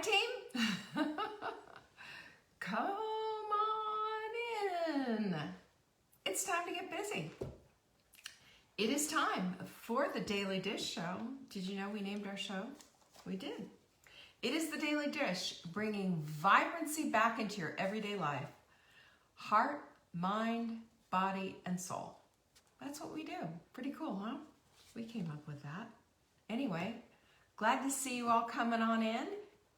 team. Come on in. It's time to get busy. It is time for the Daily Dish Show. Did you know we named our show? We did. It is the Daily Dish, bringing vibrancy back into your everyday life. Heart, mind, body, and soul. That's what we do. Pretty cool, huh? We came up with that. Anyway, glad to see you all coming on in.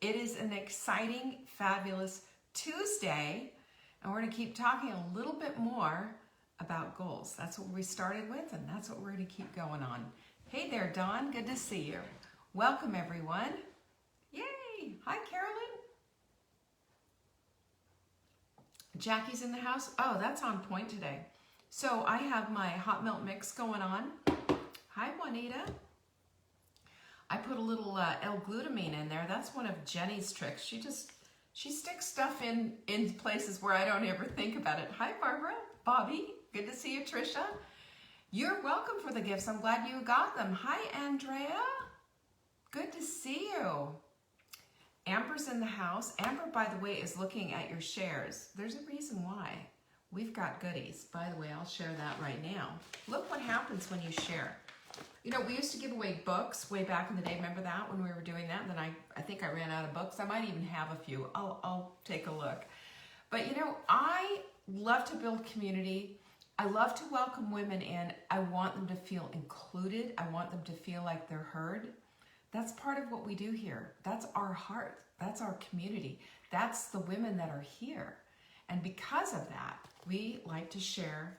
It is an exciting, fabulous Tuesday, and we're going to keep talking a little bit more about goals. That's what we started with, and that's what we're going to keep going on. Hey there, Dawn. Good to see you. Welcome, everyone. Yay! Hi, Carolyn. Jackie's in the house. Oh, that's on point today. So I have my hot milk mix going on. Hi, Juanita. I put a little L-glutamine in there. That's one of Jenny's tricks. She sticks stuff in places where I don't ever think about it. Hi, Barbara. Bobby. Good to see you, Trisha. You're welcome for the gifts. I'm glad you got them. Hi, Andrea. Good to see you. Amber's in the house. Amber, by the way, is looking at your shares. There's a reason why. We've got goodies. By the way, I'll share that right now. Look what happens when you share. You know, we used to give away books way back in the day. Remember that when we were doing that? And then I think I ran out of books. I might even have a few. I'll take a look. But you know, I love to build community. I love to welcome women in. I want them to feel included. I want them to feel like they're heard. That's part of what we do here. That's our heart. That's our community. That's the women that are here. And because of that, we like to share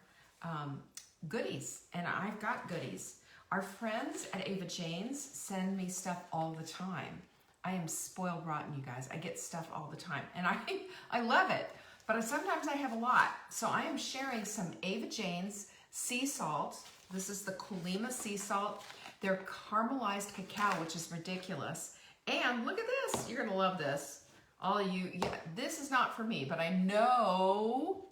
goodies. And I've got goodies. Our friends at Ava Jane's send me stuff all the time. I am spoiled rotten, you guys. I get stuff all the time. And I love it. But sometimes I have a lot. So I am sharing some Ava Jane's sea salt. This is the Kulima sea salt. They're caramelized cacao, which is ridiculous. And look at this. You're going to love this. All of you, yeah, this is not for me, but I know,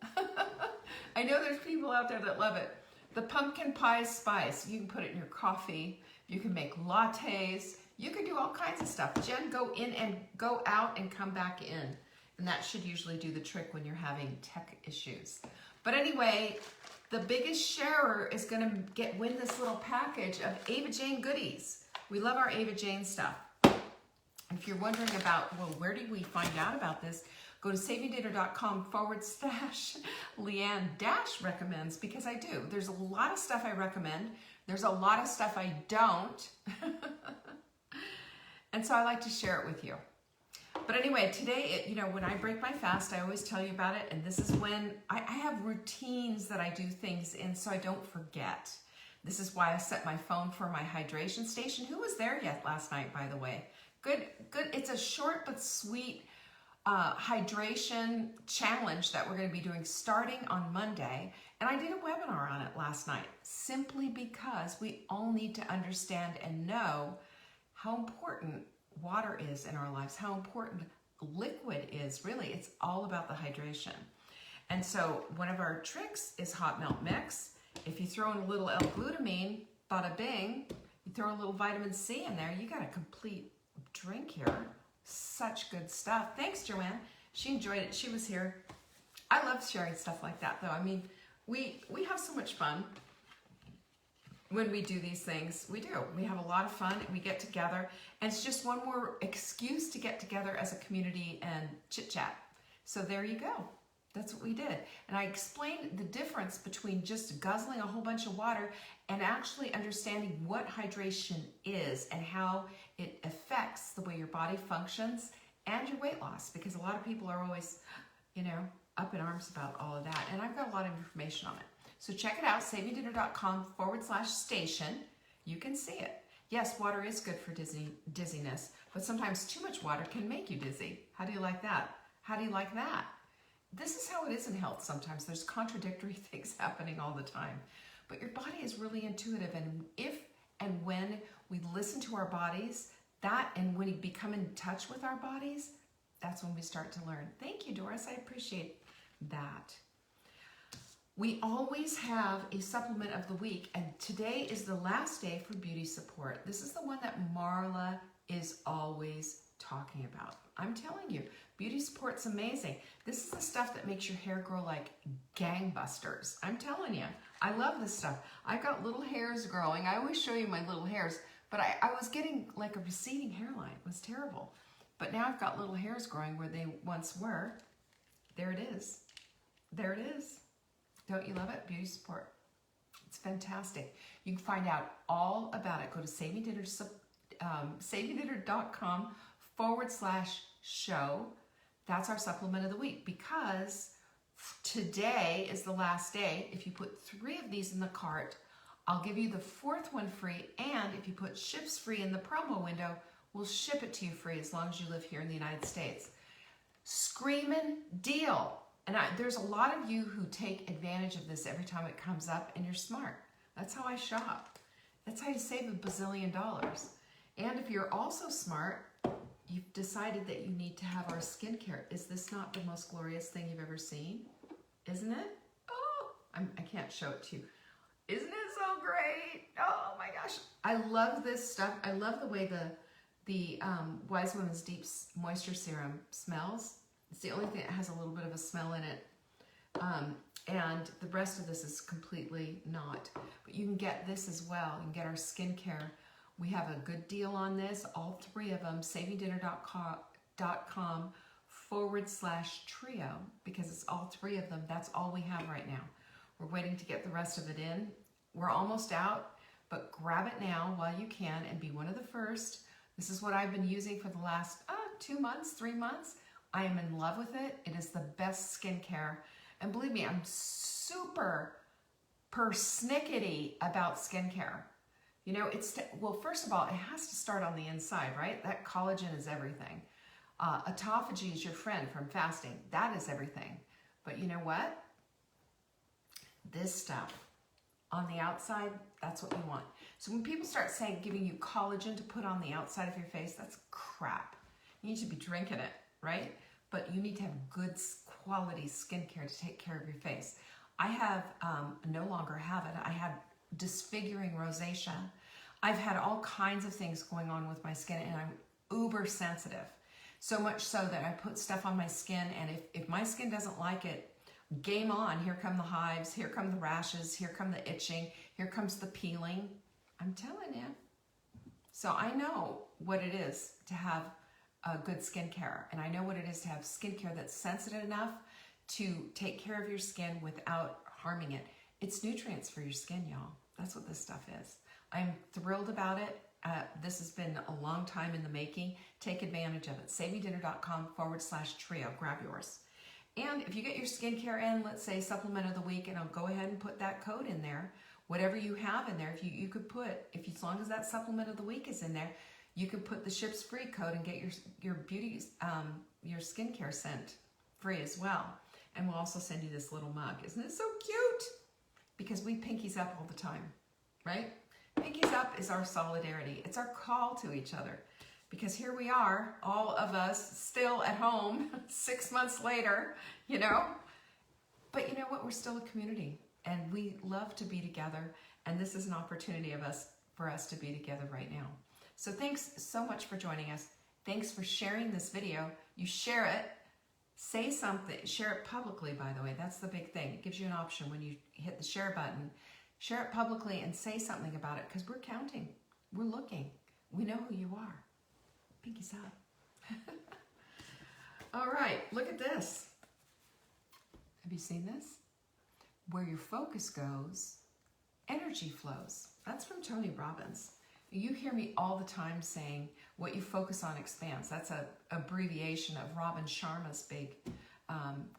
I know there's people out there that love it. The pumpkin pie spice, you can put it in your coffee. You can make lattes. You can do all kinds of stuff. Jen, go in and go out and come back in. And that should usually do the trick when you're having tech issues. But anyway, the biggest sharer is going to win this little package of Ava Jane goodies. We love our Ava Jane stuff. If you're wondering about, well, where did we find out about this? Go to savingdata.com/Leanne-recommends, because I do. There's a lot of stuff I recommend. There's a lot of stuff I don't. And so I like to share it with you. But anyway, today, you know, when I break my fast, I always tell you about it. And this is when I have routines that I do things in so I don't forget. This is why I set my phone for my hydration station. Who was there yet last night, by the way? Good. It's a short but sweet hydration challenge that we're going to be doing starting on Monday. And I did a webinar on it last night, simply because we all need to understand and know how important water is in our lives, how important liquid is. Really, it's all about the hydration. And so one of our tricks is hot milk mix. If you throw in a little L-glutamine, bada bing, you throw a little vitamin C in there, you got a complete drink here. Such good stuff. Thanks, Joanne. She enjoyed it. She was here. I love sharing stuff like that, though. I mean, we have so much fun when we do these things. We do. We have a lot of fun, and we get together, and it's just one more excuse to get together as a community and chit-chat. So there you go. That's what we did. And I explained the difference between just guzzling a whole bunch of water and actually understanding what hydration is and how it affects the way your body functions and your weight loss, because a lot of people are always, you know, up in arms about all of that. And I've got a lot of information on it. So check it out, savingdata.com/station. You can see it. Yes, water is good for dizziness, but sometimes too much water can make you dizzy. How do you like that? How do you like that? This is how it is in health sometimes. There's contradictory things happening all the time. But your body is really intuitive, and if and when we listen to our bodies, and when we become in touch with our bodies, that's when we start to learn. Thank you, Doris. I appreciate that. We always have a supplement of the week, and today is the last day for beauty support. This is the one that Marla is always talking about. I'm telling you, beauty support's amazing. This is the stuff that makes your hair grow like gangbusters. I'm telling you, I love this stuff. I've got little hairs growing. I always show you my little hairs, but I was getting like a receding hairline. It was terrible. But now I've got little hairs growing where they once were. There it is. There it is. Don't you love it? Beauty support. It's fantastic. You can find out all about it. Go to saveydinner.com/show. That's our supplement of the week, because today is the last day. If you put 3 of these in the cart, I'll give you the 4th one free, and if you put ships free in the promo window, we'll ship it to you free as long as you live here in the United States. Screaming deal. And there's a lot of you who take advantage of this every time it comes up, and you're smart. That's how I shop. That's how you save $1 bazillion. And if you're also smart, you've decided that you need to have our skincare. Is this not the most glorious thing you've ever seen? Isn't it? Oh, I can't show it to you. Isn't it so great? Oh my gosh. I love this stuff. I love the way the Wise Women's Deep Moisture Serum smells. It's the only thing that has a little bit of a smell in it. And the rest of this is completely not. But you can get this as well. You can get our skincare. We have a good deal on this. All 3 of them, saveydinner.com/trio, because it's all 3 of them. That's all we have right now. We're waiting to get the rest of it in. We're almost out, but grab it now while you can and be one of the first. This is what I've been using for the last 2 months, 3 months. I am in love with it. It is the best skincare. And believe me, I'm super persnickety about skincare. You know, well, first of all, it has to start on the inside, right? That collagen is everything. Autophagy is your friend from fasting. That is everything. But you know what? This stuff on the outside, that's what you want. So when people start saying, giving you collagen to put on the outside of your face, that's crap. You need to be drinking it, right? But you need to have good quality skincare to take care of your face. I have, no longer have it. I had disfiguring rosacea. I've had all kinds of things going on with my skin, and I'm uber sensitive. So much so that I put stuff on my skin, and if my skin doesn't like it, game on. Here come the hives, here come the rashes, here come the itching, here comes the peeling. I'm telling you. So I know what it is to have good skincare, and I know what it is to have skincare that's sensitive enough to take care of your skin without harming it. It's nutrients for your skin, y'all. That's what this stuff is. I'm thrilled about it. This has been a long time in the making. Take advantage of it. saveydinner.com/trio. Grab yours. And if you get your skincare in, let's say supplement of the week, and I'll go ahead and put that code in there. Whatever you have in there, if you could put, as long as that supplement of the week is in there, you can put the ships free code and get your beauty, your skincare sent free as well. And we'll also send you this little mug. Isn't it so cute? Because we pinkies up all the time, right? Pinkies up is our solidarity. It's our call to each other. Because here we are, all of us still at home 6 months later, you know? But you know what? We're still a community, and we love to be together. And this is an opportunity for us to be together right now. So thanks so much for joining us. Thanks for sharing this video. You share it, say something, share it publicly, by the way. That's the big thing. It gives you an option when you hit the share button. Share it publicly and say something about it, because we're counting. We're looking. We know who you are. Pinkies up. All right, look at this. Have you seen this? Where your focus goes, energy flows. That's from Tony Robbins. You hear me all the time saying, what you focus on expands. That's an abbreviation of Robin Sharma's big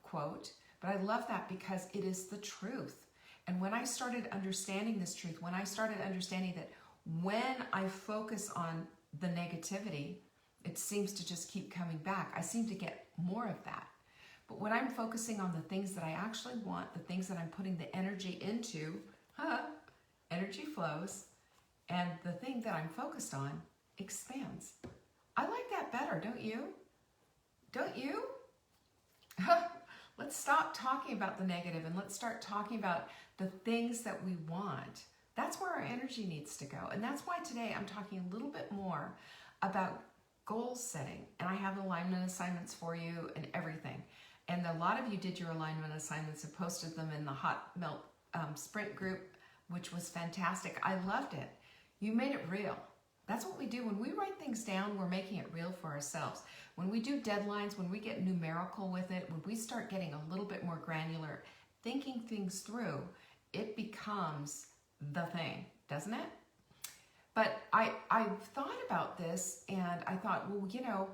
quote. But I love that because it is the truth. And when I started understanding this truth, when I started understanding that when I focus on the negativity, it seems to just keep coming back. I seem to get more of that. But when I'm focusing on the things that I actually want, the things that I'm putting the energy into, energy flows, and the thing that I'm focused on expands. I like that better, don't you? Don't you? Let's stop talking about the negative and let's start talking about the things that we want. That's where our energy needs to go. And that's why today I'm talking a little bit more about goal setting, and I have alignment assignments for you and everything. And a lot of you did your alignment assignments and posted them in the Hot Melt Sprint group, which was fantastic. I loved it. You made it real. That's what we do. When we write things down, we're making it real for ourselves. When we do deadlines, when we get numerical with it, when we start getting a little bit more granular, thinking things through, it becomes the thing, doesn't it? But I thought about this, and I thought, well, you know,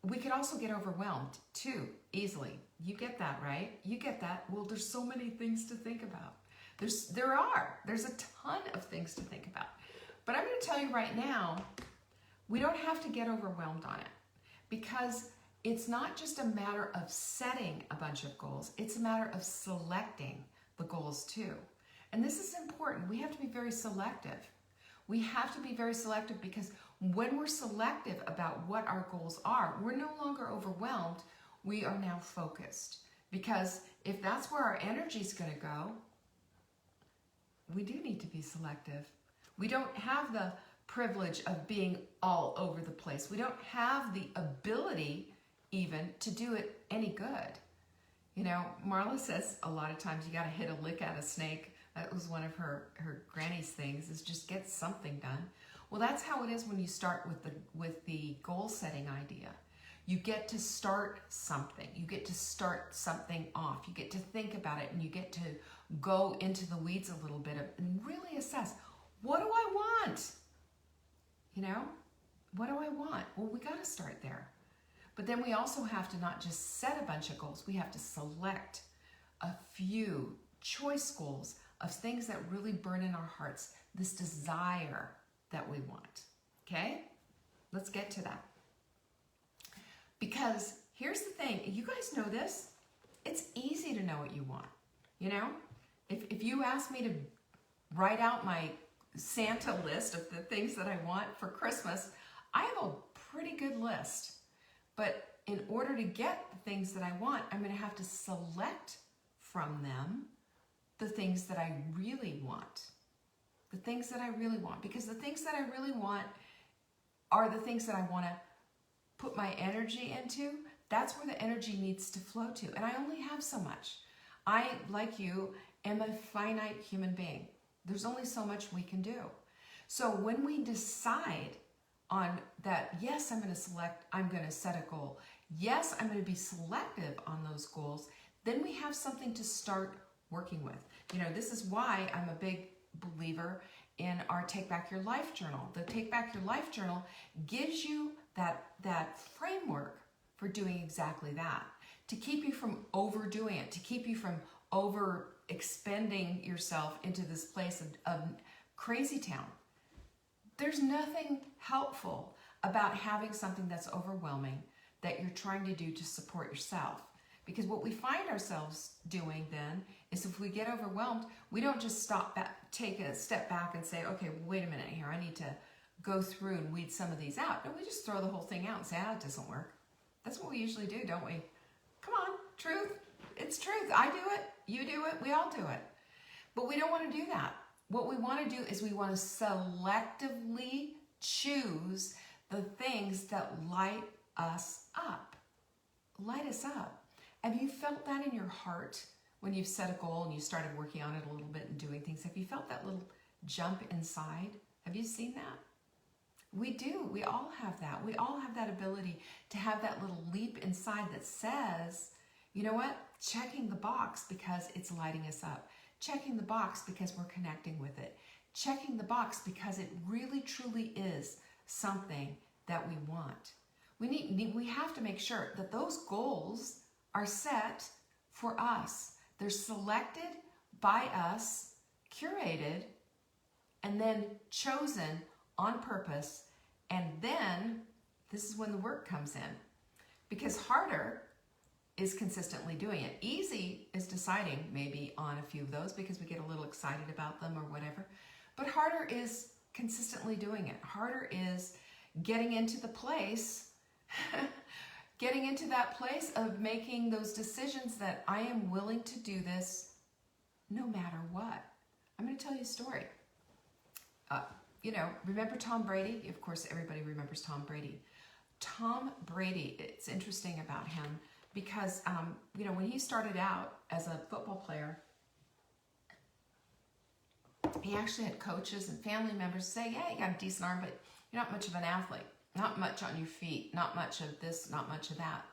we could also get overwhelmed too, easily. You get that, right? You get that. Well, there's so many things to think about. There's a ton of things to think about. But I'm going to tell you right now, we don't have to get overwhelmed on it, because it's not just a matter of setting a bunch of goals. It's a matter of selecting the goals too. And this is important. We have to be very selective. We have to be very selective, because when we're selective about what our goals are, we're no longer overwhelmed. We are now focused. Because if that's where our energy is going to go, we do need to be selective. We don't have the privilege of being all over the place. We don't have the ability even to do it any good. You know, Marla says a lot of times you got to hit a lick at a snake. That was one of her granny's things, is just get something done. Well, that's how it is when you start with the goal setting idea. You get to start something. You get to start something off. You get to think about it, and you get to go into the weeds a little bit and really assess, what do I want? You know, what do I want? Well, we got to start there. But then we also have to not just set a bunch of goals. We have to select a few choice goals of things that really burn in our hearts, this desire that we want. Okay? Let's get to that. Because here's the thing. You guys know this. It's easy to know what you want. You know? If you ask me to write out my Santa list of the things that I want for Christmas, I have a pretty good list. But in order to get the things that I want, I'm going to have to select from them the things that I really want. The things that I really want. Because the things that I really want are the things that I want to put my energy into. That's where the energy needs to flow to. And I only have so much. I, like you, am a finite human being. There's only so much we can do. So when we decide on that, yes, I'm going to set a goal. Yes, I'm going to be selective on those goals. Then we have something to start working with. You know, this is why I'm a big believer in our Take Back Your Life journal. The Take Back Your Life journal gives you that framework for doing exactly that, to keep you from overdoing it, to keep you from over expending yourself into this place of crazy town. There's nothing helpful about having something that's overwhelming that you're trying to do to support yourself. Because what we find ourselves doing then is, if we get overwhelmed, we don't just take a step back and say, okay, wait a minute here, I need to go through and weed some of these out. No, we just throw the whole thing out and say, it doesn't work. That's what we usually do, don't we? Come on, truth. It's truth. I do it. You do it. We all do it. But we don't want to do that. What we want to do is we want to selectively choose the things that light us up. Light us up. Have you felt that in your heart when you've set a goal and you started working on it a little bit and doing things? Have you felt that little jump inside? Have you seen that? We do. We all have that. We all have that ability to have that little leap inside that says, you know what? Checking the box because it's lighting us up. Checking the box because we're connecting with it. Checking the box because it really truly is something that we want. We have to make sure that those goals are set for us. They're selected by us, curated, and then chosen on purpose. And then this is when the work comes in. Because harder is consistently doing it. Easy is deciding maybe on a few of those because we get a little excited about them or whatever. But harder is consistently doing it. Harder is getting into the place, getting into that place of making those decisions that I am willing to do this no matter what. I'm going to tell you a story. Remember Tom Brady? Of course, everybody remembers Tom Brady. Tom Brady, it's interesting about him because, you know, when he started out as a football player, he actually had coaches and family members say, yeah, you got a decent arm, but you're not much of an athlete, not much on your feet, not much of this, not much of that.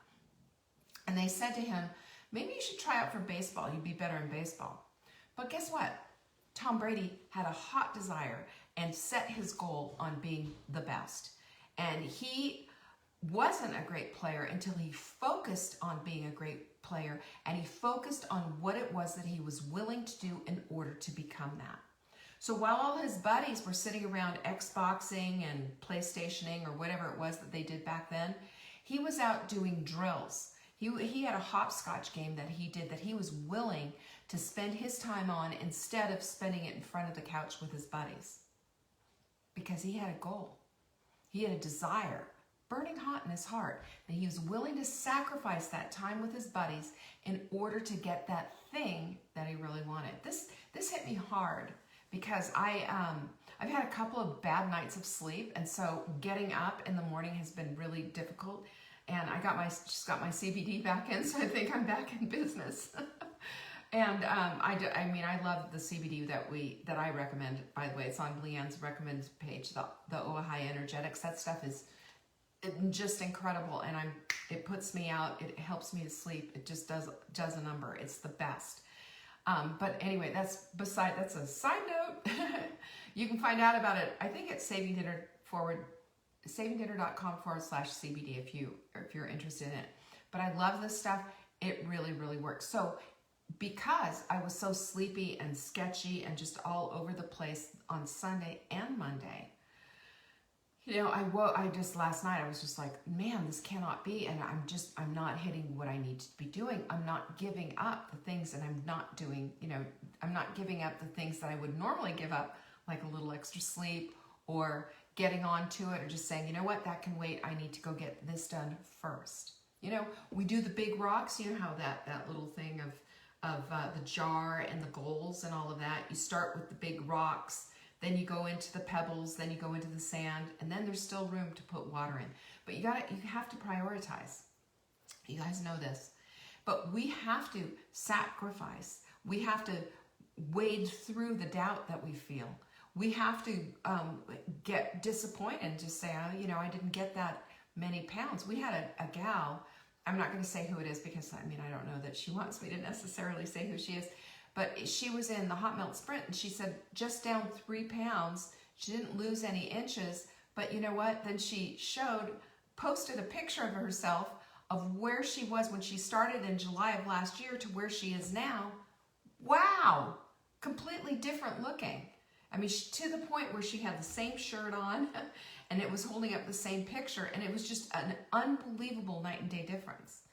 And they said to him, maybe you should try out for baseball. You'd be better in baseball. But guess what? Tom Brady had a hot desire and set his goal on being the best. And he wasn't a great player until he focused on being a great player, and he focused on what it was that he was willing to do in order to become that. So while all his buddies were sitting around Xboxing and PlayStationing or whatever it was that they did back then, he was out doing drills. He had a hopscotch game that he did that he was willing to spend his time on instead of spending it in front of the couch with his buddies. Because he had a goal. He had a desire, burning hot in his heart, that he was willing to sacrifice that time with his buddies in order to get that thing that he really wanted. This hit me hard because I've had a couple of bad nights of sleep, and so getting up in the morning has been really difficult. And I just got my CBD back in, so I think I'm back in business. And I mean, I love the CBD that I recommend. By the way, it's on Leanne's recommended page. The OAHI Energetics. That stuff is just incredible, and it puts me out. It helps me to sleep. It just does a number. It's the best. But anyway, that's a side note. You can find out about it. I think it's savingdinner.com/CBD if you're interested in it. But I love this stuff. It really, really works. So because I was so sleepy and sketchy and just all over the place on Sunday and Monday, you know, last night I was just like, man, this cannot be. And I'm not hitting what I need to be doing. I'm not giving up the things that I'm not doing. You know, I'm not giving up the things that I would normally give up, like a little extra sleep or getting on to it, or just saying, you know what, that can wait. I need to go get this done first. You know, we do the big rocks. You know how that little thing of the jar and the goals and all of that. You start with the big rocks, then you go into the pebbles, then you go into the sand, and then there's still room to put water in. But you have to prioritize. You guys know this. But we have to sacrifice. We have to wade through the doubt that we feel. We have to get disappointed and just say, oh, you know, I didn't get that many pounds. We had a gal, I'm not going to say who it is because, I mean, I don't know that she wants me to necessarily say who she is, but she was in the Hot Melt Sprint, and she said just down 3 pounds. She didn't lose any inches, but you know what? Then she posted a picture of herself of where she was when she started in July of last year to where she is now. Wow! Completely different looking. I mean, to the point where she had the same shirt on and it was holding up the same picture, and it was just an unbelievable night and day difference.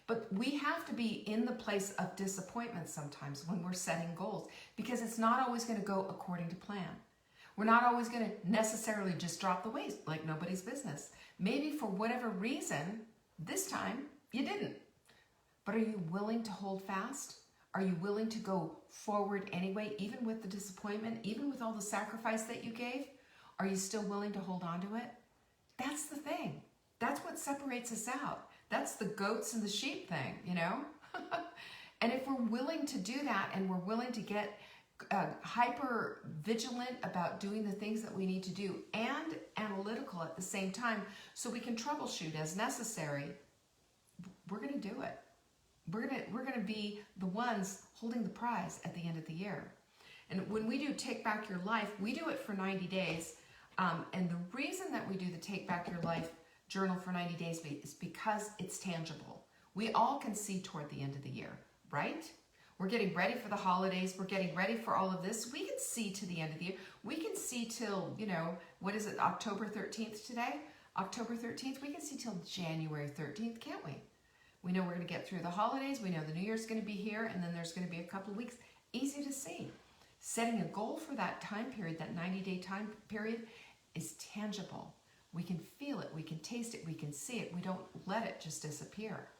But we have to be in the place of disappointment sometimes when we're setting goals, because it's not always going to go according to plan. We're not always going to necessarily just drop the weight like nobody's business. Maybe for whatever reason, this time you didn't. But are you willing to hold fast? Are you willing to go forward anyway, even with the disappointment, even with all the sacrifice that you gave? Are you still willing to hold on to it? That's the thing. That's what separates us out. That's the goats and the sheep thing, you know? And if we're willing to do that, and we're willing to get hyper vigilant about doing the things that we need to do and analytical at the same time so we can troubleshoot as necessary, we're going to do it. We're gonna be the ones holding the prize at the end of the year. And when we do Take Back Your Life, we do it for 90 days. And the reason that we do the Take Back Your Life journal for 90 days is because it's tangible. We all can see toward the end of the year, right? We're getting ready for the holidays. We're getting ready for all of this. We can see to the end of the year. We can see till, you know, what is it, October 13th today? October 13th, we can see till January 13th, can't we? We know we're going to get through the holidays. We know the New Year's going to be here, and then there's going to be a couple of weeks. Easy to see. Setting a goal for that time period, that 90-day time period, is tangible. We can feel it. We can taste it. We can see it. We don't let it just disappear.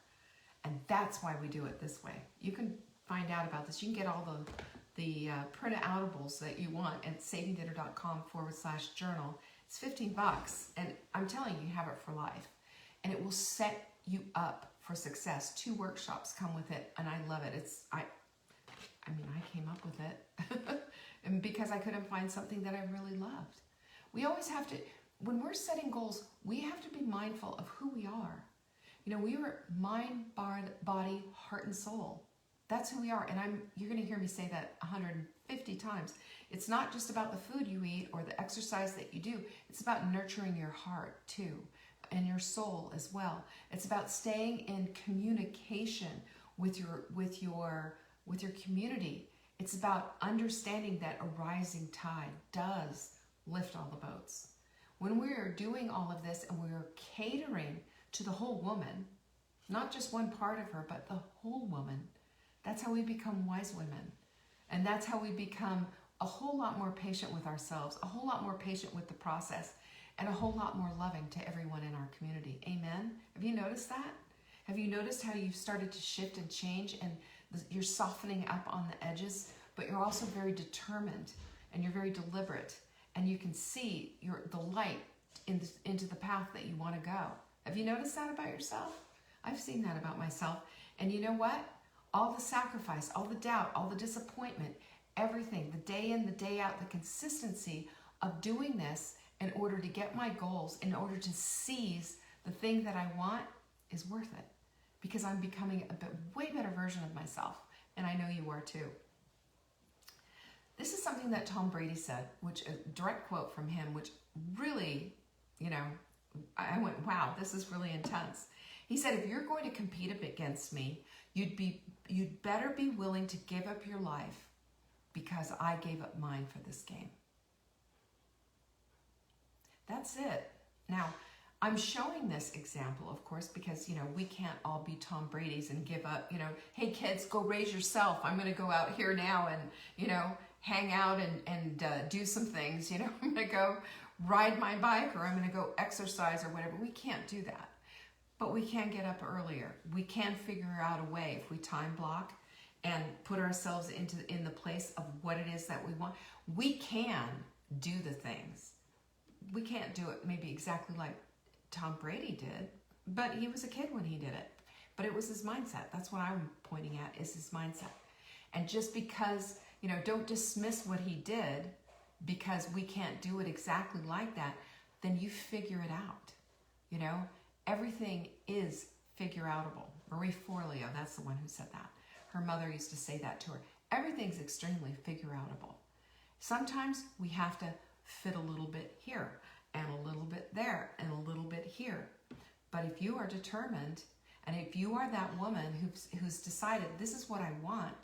And that's why we do it this way. You can find out about this. You can get all the print-outables that you want at savingdinner.com/journal. It's $15, and I'm telling you, you have it for life. and it will set you up for success. 2 workshops come with it, and I love it. I mean, I came up with it and because I couldn't find something that I really loved. We always have to, when we're setting goals, we have to be mindful of who we are. You know, we are mind, body, heart, and soul. That's who we are. And you're going to hear me say that 150 times. It's not just about the food you eat or the exercise that you do. It's about nurturing your heart too, and your soul as well. It's about staying in communication with your community. It's about understanding that a rising tide does lift all the boats. When we're doing all of this and we're catering to the whole woman, not just one part of her, but the whole woman, that's how we become wise women. And that's how we become a whole lot more patient with ourselves, a whole lot more patient with the process, and a whole lot more loving to everyone in our community. Amen? Have you noticed that? Have you noticed how you've started to shift and change, and you're softening up on the edges, but you're also very determined, and you're very deliberate, and you can see the light into the path that you want to go. Have you noticed that about yourself? I've seen that about myself. And you know what? All the sacrifice, all the doubt, all the disappointment, everything, the day in, the day out, the consistency of doing this in order to get my goals, in order to seize the thing that I want, is worth it. Because I'm becoming a way better version of myself. And I know you are too. This is something that Tom Brady said, which a direct quote from him, which really, you know, I went, wow, this is really intense. He said, if you're going to compete against me, you'd better be willing to give up your life because I gave up mine for this game. That's it. Now, I'm showing this example, of course, because, you know, we can't all be Tom Brady's and give up, you know, hey kids, go raise yourself. I'm going to go out here now and, you know, hang out and do some things, you know, I'm going to go ride my bike, or I'm going to go exercise or whatever. We can't do that. But we can get up earlier. We can figure out a way if we time block and put ourselves in the place of what it is that we want. We can do the things. We can't do it maybe exactly like Tom Brady did, but he was a kid when he did it. But it was his mindset. That's what I'm pointing at, is his mindset. And just because, you know, don't dismiss what he did because we can't do it exactly like that, then you figure it out. You know, everything is figure-outable. Marie Forleo, that's the one who said that. Her mother used to say that to her. Everything's extremely figure-outable. Sometimes we have to fit a little bit here and a little bit there and a little bit here. But if you are determined, and if you are that woman who's decided this is what I want,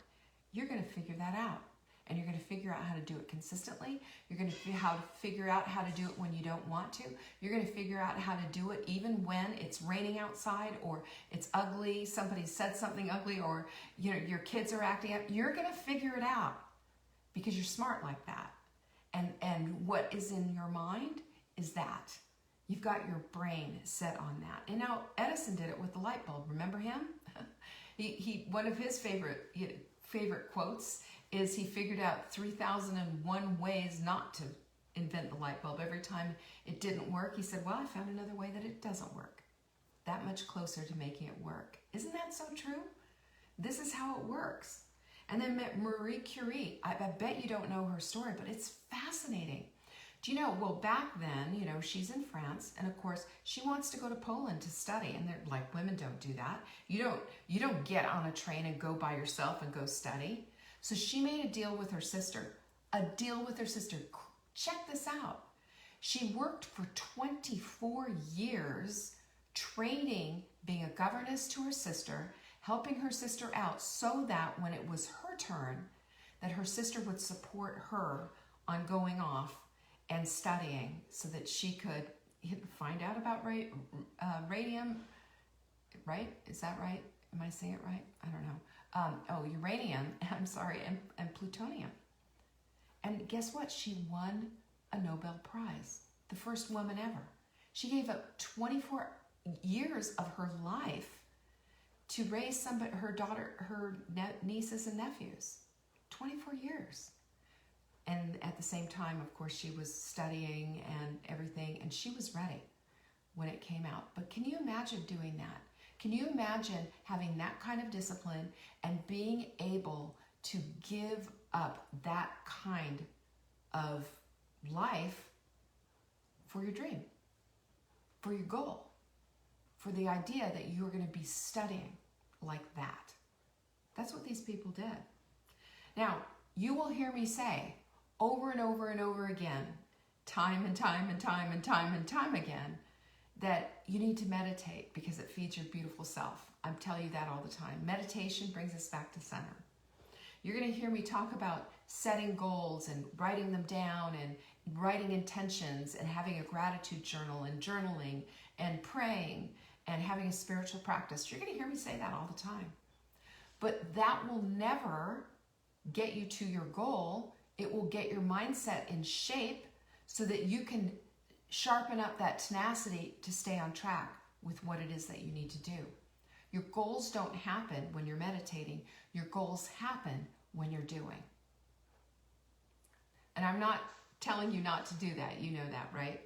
you're going to figure that out. And you're going to figure out how to do it consistently. You're going to figure out how to do it when you don't want to. You're going to figure out how to do it even when it's raining outside, or it's ugly, somebody said something ugly, or, you know, your kids are acting up. You're going to figure it out because you're smart like that. And what is in your mind is that. You've got your brain set on that. And now Edison did it with the light bulb. Remember him? He one of his favorite quotes is he figured out 3,001 ways not to invent the light bulb. Every time it didn't work, he said, well, I found another way that it doesn't work. That much closer to making it work. Isn't that so true? This is how it works. And then Marie Curie, I bet you don't know her story, but it's fascinating. Do you know, well, back then, you know, she's in France, and of course, she wants to go to Poland to study, and they're like, women don't do that. You don't get on a train and go by yourself and go study. So she made a deal with her sister. Check this out. She worked for 24 years training, being a governess to her sister, helping her sister out so that when it was her turn, that her sister would support her on going off and studying so that she could find out about radium, right? Is that right? Am I saying it right? I don't know. Uranium, I'm sorry, and plutonium. And guess what? She won a Nobel Prize, the first woman ever. She gave up 24 years of her life to raise her daughter, her nieces and nephews. 24 years. And at the same time, of course, she was studying and everything, and she was ready. when it came out. But can you imagine doing that? Can you imagine having that kind of discipline and being able to give up that kind of life for your dream, for your goal, for the idea that you're going to be studying like that? That's what these people did. Now, you will hear me say over and over and over again, time and time and time and time and time again, that you need to meditate because it feeds your beautiful self. I'm telling you that all the time. Meditation brings us back to center. You're going to hear me talk about setting goals and writing them down and writing intentions and having a gratitude journal and journaling and praying and having a spiritual practice. You're going to hear me say that all the time. But that will never get you to your goal. It will get your mindset in shape so that you can sharpen up that tenacity to stay on track with what it is that you need to do. Your goals don't happen when you're meditating. Your goals happen when you're doing. And I'm not telling you not to do that. You know that, right?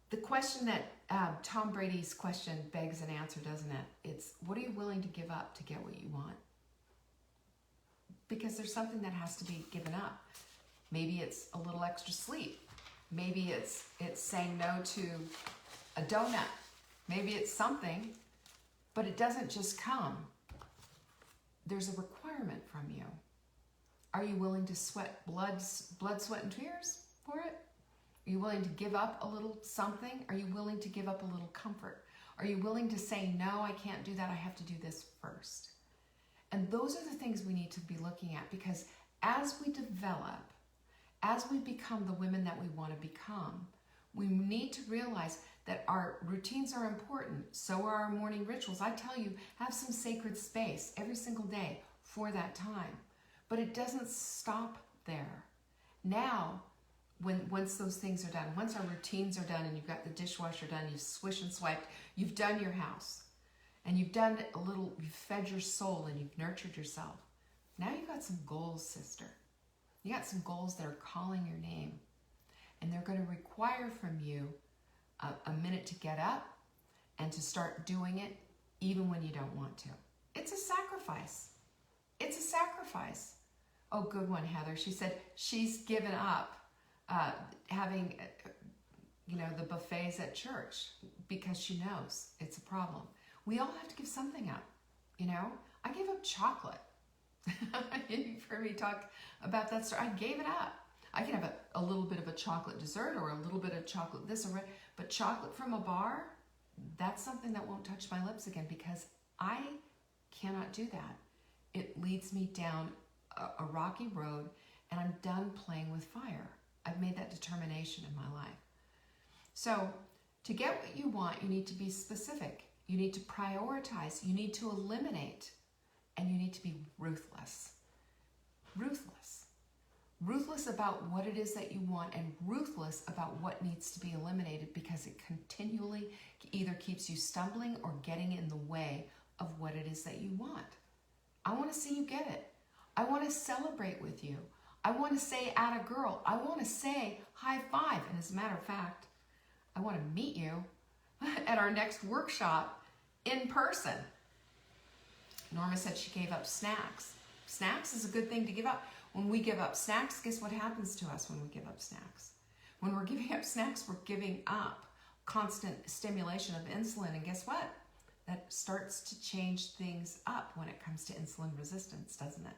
The question that Tom Brady's question begs an answer, doesn't it? It's, what are you willing to give up to get what you want? Because there's something that has to be given up. Maybe it's a little extra sleep. Maybe it's saying no to a donut. Maybe it's something, but it doesn't just come. There's a requirement from you. Are you willing to sweat blood, sweat, and tears for it? Are you willing to give up a little something? Are you willing to give up a little comfort? Are you willing to say, no, I can't do that. I have to do this first. And those are the things we need to be looking at, because as we develop, as we become the women that we want to become, we need to realize that our routines are important. So are our morning rituals. I tell you, have some sacred space every single day for that time. But it doesn't stop there. Now, once those things are done, once our routines are done and you've got the dishwasher done, you've swish and swiped, you've done your house, and you've done a little, you've fed your soul and you've nurtured yourself. Now you've got some goals, sister. You got some goals that are calling your name, and they're going to require from you a minute to get up and to start doing it even when you don't want to. It's a sacrifice. It's a sacrifice. Oh, good one, Heather. She said she's given up having, the buffets at church because she knows it's a problem. We all have to give something up, I gave up chocolate. You've heard me talk about that story. I gave it up. I can have a little bit of a chocolate dessert or a little bit of chocolate this or that, but chocolate from a bar, that's something that won't touch my lips again because I cannot do that. It leads me down a rocky road, and I'm done playing with fire. I've made that determination in my life. So to get what you want, you need to be specific. You need to prioritize. You need to eliminate. And you need to be ruthless. Ruthless. Ruthless about what it is that you want, and ruthless about what needs to be eliminated, because it continually either keeps you stumbling or getting in the way of what it is that you want. I want to see you get it. I want to celebrate with you. I want to say atta girl. I want to say high five. And as a matter of fact, I want to meet you at our next workshop in person. Norma said she gave up snacks. Snacks is a good thing to give up. When we give up snacks, guess what happens to us when we give up snacks? When we're giving up snacks, we're giving up constant stimulation of insulin. And guess what? That starts to change things up when it comes to insulin resistance, doesn't it?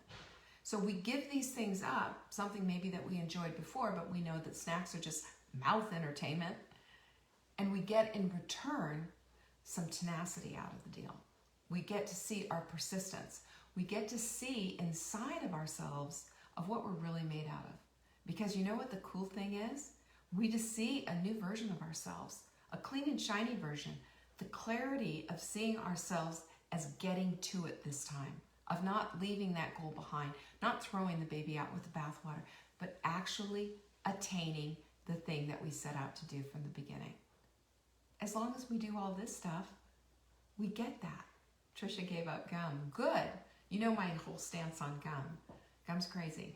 So we give these things up, something maybe that we enjoyed before, but we know that snacks are just mouth entertainment. And we get in return some tenacity out of the deal. We get to see our persistence. We get to see inside of ourselves of what we're really made out of. Because you know what the cool thing is? We just see a new version of ourselves, a clean and shiny version. The clarity of seeing ourselves as getting to it this time, of not leaving that goal behind, not throwing the baby out with the bathwater, but actually attaining the thing that we set out to do from the beginning. As long as we do all this stuff, we get that. Trisha gave up gum. Good. You know my whole stance on gum. Gum's crazy.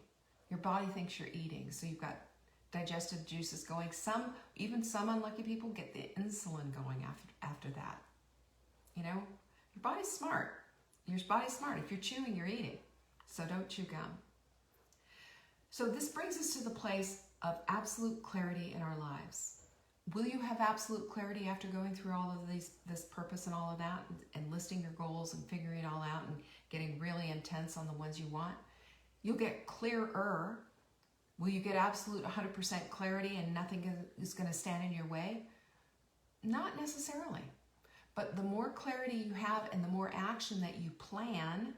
Your body thinks you're eating, so you've got digestive juices going. Even some unlucky people get the insulin going after that. You know, your body's smart. Your body's smart. If you're chewing, you're eating. So don't chew gum. So this brings us to the place of absolute clarity in our lives. Will you have absolute clarity after going through all of this purpose and all of that, and listing your goals and figuring it all out and getting really intense on the ones you want? You'll get clearer. Will you get absolute 100% clarity and nothing is going to stand in your way? Not necessarily. But the more clarity you have and the more action that you plan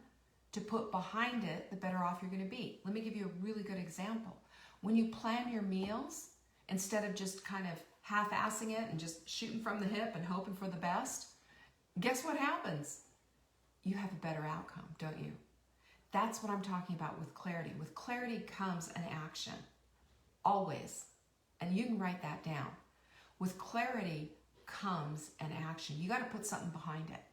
to put behind it, the better off you're going to be. Let me give you a really good example. When you plan your meals, instead of just kind of half-assing it and just shooting from the hip and hoping for the best, guess what happens? You have a better outcome, don't you? That's what I'm talking about with clarity. With clarity comes an action, always. And you can write that down. With clarity comes an action. You got to put something behind it.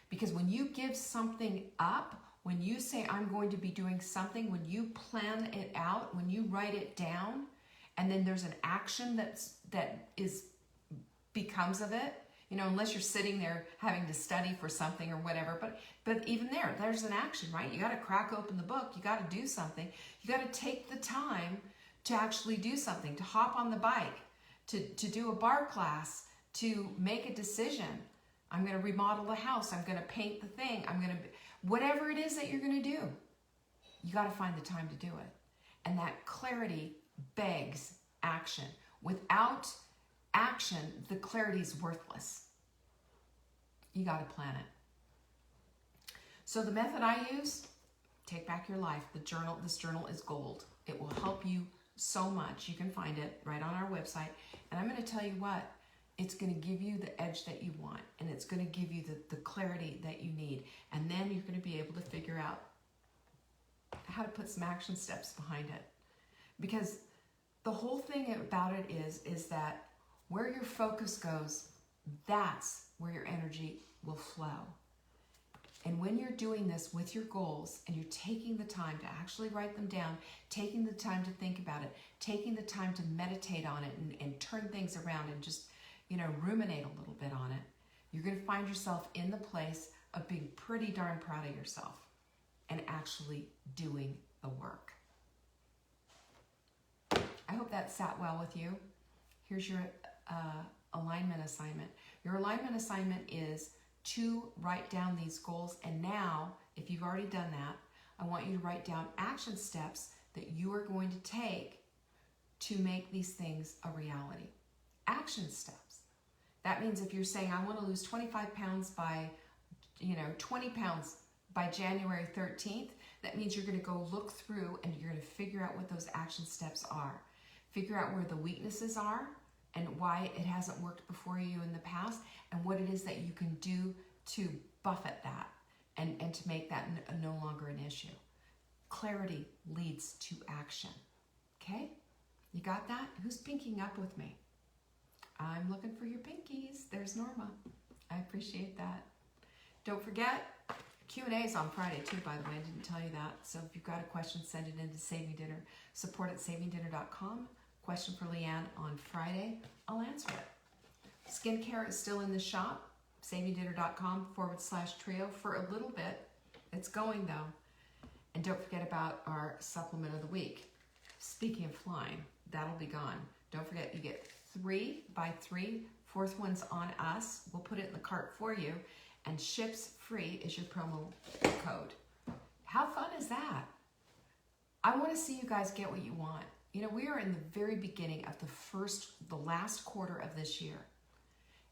Because when you give something up, when you say, I'm going to be doing something, when you plan it out, when you write it down, and then there's an action that becomes of it, you know, unless you're sitting there having to study for something or whatever, but even there's an action, right? You got to crack open the book. You got to do something. You got to take the time to actually do something, to hop on the bike, to do a bar class, to make a decision. I'm going to remodel the house. I'm going to paint the thing. Whatever it is that you're going to do, you got to find the time to do it. And that clarity begs action. Without action, the clarity is worthless. You got to plan it. So the method I use, Take Back Your Life, this journal is gold. It will help you so much. You can find it right on our website. And I'm going to tell you what, it's going to give you the edge that you want, and it's going to give you the clarity that you need. And then you're going to be able to figure out how to put some action steps behind it. Because the whole thing about it is that where your focus goes, that's where your energy will flow. And when you're doing this with your goals and you're taking the time to actually write them down, taking the time to think about it, taking the time to meditate on it and turn things around and just, ruminate a little bit on it, you're going to find yourself in the place of being pretty darn proud of yourself and actually doing the work. I hope that sat well with you. Here's your alignment assignment. Your alignment assignment is to write down these goals. And now, if you've already done that, I want you to write down action steps that you are going to take to make these things a reality. Action steps. That means if you're saying, I want to lose 25 pounds by, 20 pounds by January 13th, that means you're going to go look through and you're going to figure out what those action steps are. Figure out where the weaknesses are and why it hasn't worked before you in the past, and what it is that you can do to buffet that and to make that no longer an issue. Clarity leads to action. Okay? You got that? Who's pinking up with me? I'm looking for your pinkies. There's Norma. I appreciate that. Don't forget, Q&A is on Friday too, by the way. I didn't tell you that. So if you've got a question, send it into Saving Dinner. support@savingdinner.com. Question for Leanne on Friday. I'll answer it. Skincare is still in the shop. savingdinner.com/trio for a little bit. It's going though. And don't forget about our supplement of the week. Speaking of flying, that'll be gone. Don't forget, you get 3 by 3. 4th one's on us. We'll put it in the cart for you. And ships free is your promo code. How fun is that? I want to see you guys get what you want. We are in the very beginning of the last quarter of this year.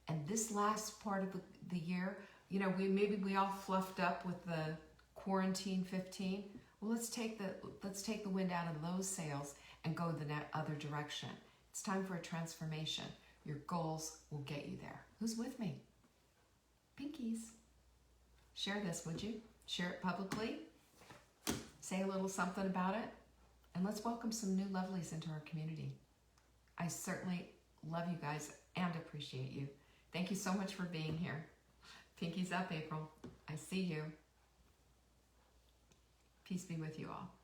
And this last part of the year, we all fluffed up with the quarantine 15. Well, let's take the wind out of those sails and go the other direction. It's time for a transformation. Your goals will get you there. Who's with me? Pinkies. Share this, would you? Share it publicly. Say a little something about it. And let's welcome some new lovelies into our community. I certainly love you guys and appreciate you. Thank you so much for being here. Pinkies up, April. I see you. Peace be with you all.